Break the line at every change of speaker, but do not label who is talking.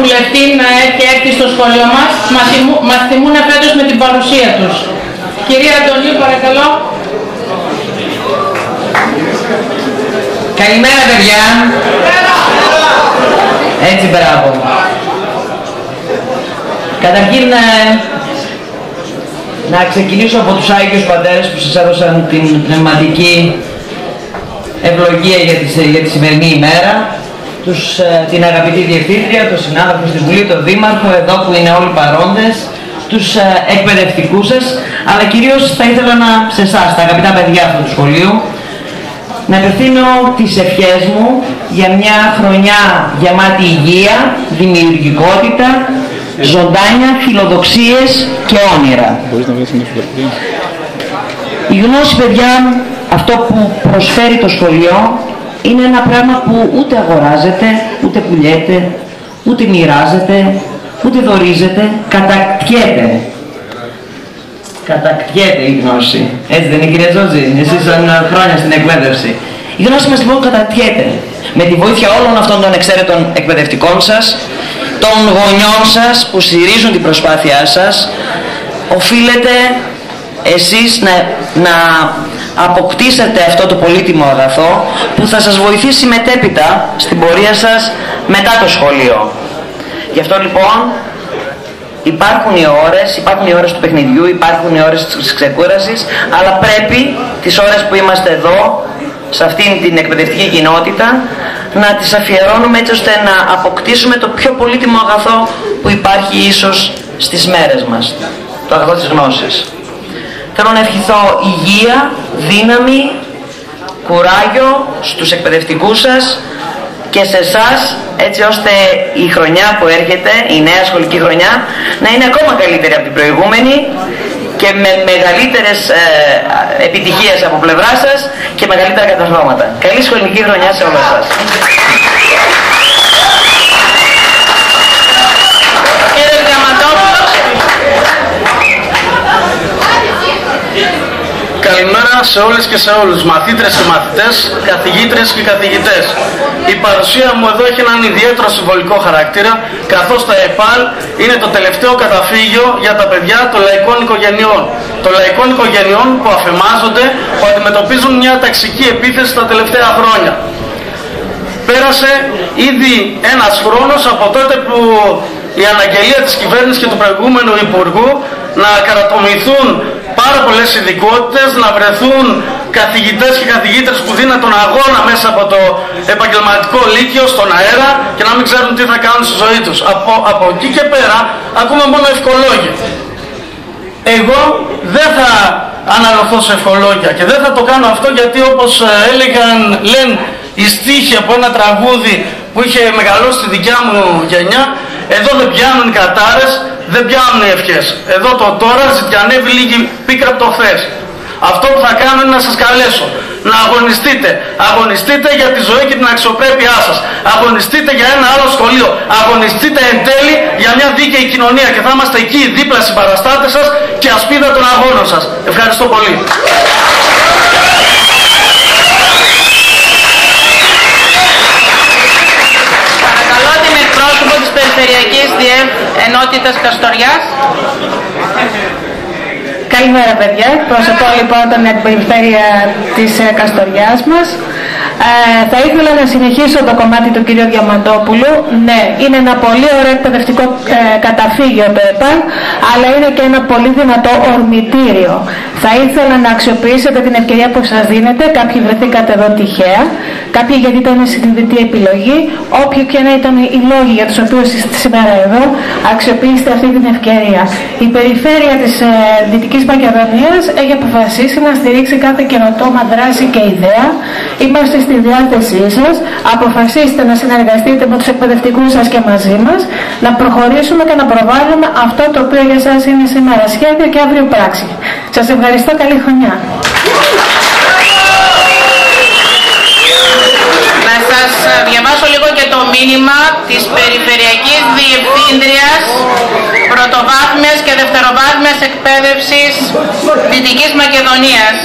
βουλευτή να έχει έρθει στο σχολείο μας. Μας τιμούν φέτος με την παρουσία τους. Κυρία Αντωνίου, παρακαλώ.
Καλημέρα, παιδιά. Έτσι, μπράβο. Καταρχήν, να ξεκινήσω από τους Άγιους Πατέρες που σας έδωσαν την πνευματική ευλογία για τη σημερινή ημέρα, την αγαπητή Διευθύντρια, τον συνάδελφο στη Βουλή, τον Δήμαρχο, εδώ που είναι όλοι παρόντες, τους εκπαιδευτικούς σας, αλλά κυρίως θα ήθελα σε εσάς, τα αγαπητά παιδιά αυτού του σχολείου, να απευθύνω τις ευχές μου για μια χρονιά γεμάτη υγεία, δημιουργικότητα, ζωντάνια, φιλοδοξίες και όνειρα. Η γνώση, παιδιά, αυτό που προσφέρει το σχολείο, είναι ένα πράγμα που ούτε αγοράζεται, ούτε πουλιέται, ούτε μοιράζεται, ούτε δωρίζεται, κατακτιέται. Κατακτιέται η γνώση. Έτσι δεν είναι, κυρία Τζότζη? Εσείς σαν χρόνια στην εκπαίδευση. Η γνώση μας λοιπόν κατακτιέται. Με τη βοήθεια όλων αυτών των εξαίρετων εκπαιδευτικών σας, των γονιών σας που στηρίζουν την προσπάθειά σας, οφείλετε εσείς να αποκτήσετε αυτό το πολύτιμο αγαθό που θα σας βοηθήσει μετέπειτα στην πορεία σας μετά το σχολείο. Γι' αυτό λοιπόν υπάρχουν οι ώρες του παιχνιδιού, υπάρχουν οι ώρες της ξεκούρασης, αλλά πρέπει τις ώρες που είμαστε εδώ, σε αυτήν την εκπαιδευτική κοινότητα, να τις αφιερώνουμε έτσι ώστε να αποκτήσουμε το πιο πολύτιμο αγαθό που υπάρχει ίσως στις μέρες μας, το αγαθό της γνώσης. Θέλω να ευχηθώ υγεία, δύναμη, κουράγιο στους εκπαιδευτικούς σας και σε εσάς, έτσι ώστε η χρονιά που έρχεται, η νέα σχολική χρονιά, να είναι ακόμα καλύτερη από την προηγούμενη και με μεγαλύτερες επιτυχίες από πλευρά σας και μεγαλύτερα καταστρώματα. Καλή σχολική χρονιά σε όλους σας.
Καλημέρα σε όλες και σε όλους, μαθήτρες και μαθητές, καθηγήτρες και καθηγητές. Η παρουσία μου εδώ έχει έναν ιδιαίτερο συμβολικό χαρακτήρα, καθώς το ΕΠΑΛ είναι το τελευταίο καταφύγιο για τα παιδιά των λαϊκών οικογενειών. Των λαϊκών οικογενειών που αφεμάζονται, που αντιμετωπίζουν μια ταξική επίθεση τα τελευταία χρόνια. Πέρασε ήδη ένας χρόνος από τότε που η αναγγελία της κυβέρνησης και του προηγούμενου Υπουργού να καρατομηθούν πάρα πολλές ειδικότητες, να βρεθούν καθηγητές και καθηγήτρες που δίνουν τον αγώνα μέσα από το επαγγελματικό λύκειο στον αέρα και να μην ξέρουν τι θα κάνουν στη ζωή τους. Από εκεί και πέρα ακούμε μόνο ευχολόγια. Εγώ δεν θα αναλωθώ σε ευχολόγια και δεν θα το κάνω αυτό, γιατί όπως λένε οι στίχοι από ένα τραγούδι που είχε μεγαλώσει τη δικιά μου γενιά, εδώ δεν πιάνουν οι κατάρες, δεν πιάνουν οι ευχές. Εδώ το τώρα ζητιανεύει λίγη πίκρα από το χθες. Αυτό που θα κάνω είναι να σας καλέσω να αγωνιστείτε. Αγωνιστείτε για τη ζωή και την αξιοπρέπειά σας. Αγωνιστείτε για ένα άλλο σχολείο. Αγωνιστείτε εν τέλει για μια δίκαιη κοινωνία και θα είμαστε εκεί δίπλα στις παραστάτες σας και ασπίδα των αγώνων σας. Ευχαριστώ πολύ.
Της Περιφερειακής Ενότητας Καστοριάς.
Καλημέρα, παιδιά. Προσωπώ λοιπόν την περιφέρεια της Καστοριάς μας. Θα ήθελα να συνεχίσω το κομμάτι του κ. Διαμαντόπουλου. Ναι, είναι ένα πολύ ωραίο εκπαιδευτικό καταφύγιο το ΕΠΑΛ, αλλά είναι και ένα πολύ δυνατό ορμητήριο. Θα ήθελα να αξιοποιήσετε την ευκαιρία που σας δίνετε. Κάποιοι βρεθήκατε εδώ τυχαία, κάποιοι γιατί ήταν συνειδητή επιλογή. Όποιοι και να ήταν οι λόγοι για τους οποίους είστε σήμερα εδώ, αξιοποιήστε αυτή την ευκαιρία. Η περιφέρεια της Δυτικής Μακεδονίας έχει αποφασίσει να στηρίξει κάθε καινοτόμα δράση και ιδέα. Είμαστε στη διάθεσή σας. Αποφασίστε να συνεργαστείτε με τους εκπαιδευτικούς σας και μαζί μας, να προχωρήσουμε και να προβάλλουμε αυτό το οποίο για σας είναι σήμερα σχέδιο και αύριο πράξη. Σας ευχαριστώ. Καλή χρονιά.
Να σας διαβάσω λίγο και το μήνυμα της Περιφερειακής Διευθύντριας Πρωτοβάθμιας και Δευτεροβάθμιας Εκπαίδευσης Δυτικής Μακεδονίας.